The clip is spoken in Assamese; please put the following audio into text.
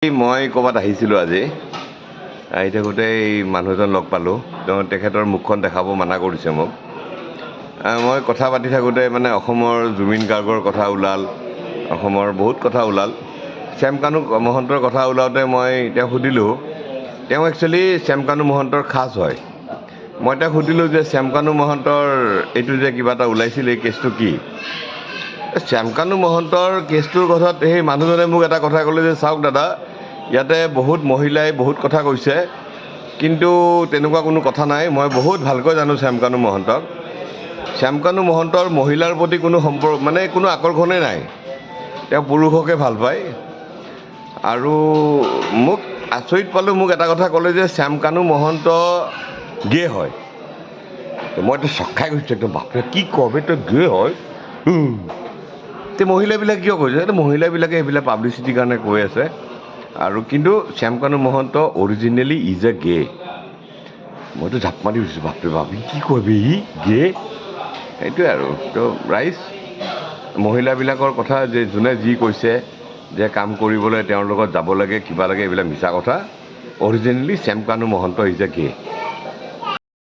মই ক'ৰবাত আহিছিলোঁ আজি আহি থাকোঁতে এই মানুহ এজন লগ পালোঁ। তেখেতৰ মুখখন দেখাব মানা কৰিছে মোক। মই কথা পাতি থাকোঁতে মানে অসমৰ জুবিন গাৰ্গৰ কথা ওলাল, অসমৰ বহুত কথা ওলাল। শ্যামকানু মহন্তৰ কথা ওলাওঁতে মই তেওঁক সুধিলোঁ, তেওঁ একচুৱেলি শ্যামকানু মহন্তৰ খাচ হয়। মই তেওঁক সুধিলোঁ যে শ্যামকানু মহন্তৰ এইটো যে কিবা এটা ওলাইছিল, এই কেছটো কি? শ্যামকানু মহন্তৰ কেছটোৰ কথাত সেই মানুহজনে মোক এটা কথা ক'লে যে চাওক দাদা, ইয়াতে বহুত মহিলাই বহুত কথা কৈছে, কিন্তু তেনেকুৱা কোনো কথা নাই। মই বহুত ভালকৈ জানো শ্যামকানু মহন্তক। শ্যামকানু মহন্তৰ মহিলাৰ প্ৰতি কোনো কোনো আকৰ্ষণেই নাই। তেওঁ পুৰুষকে ভাল পায়। আৰু মোক আচৰিত পালোঁ, মোক এটা কথা ক'লে যে শ্যামকানু মহন্ত গে হয়। মইতো চক খাই গৈছোঁ একদম, বাপৰে কি কম, তই গে হয়? মহিলাবিলাকে কিয় কৈছে? মহিলাবিলাকে এইবিলাক পাব্লিচিটিৰ কাৰণে কৈ আছে। আৰু কিন্তু Shyamkanu Mahanta originally is a গে। মইতো জাপ মাৰি গৈছোঁ, বাপৰে বাপ, কি কবি ই গে? সেইটোৱে আৰু তো ৰাইজ, মহিলাবিলাকৰ কথা যে যোনে যি কৈছে যে কাম কৰিবলৈ তেওঁৰ লগত যাব লাগে, কিবা লাগে, এইবিলাক মিছা কথা। Originally Shyamkanu Mahanta is a গে।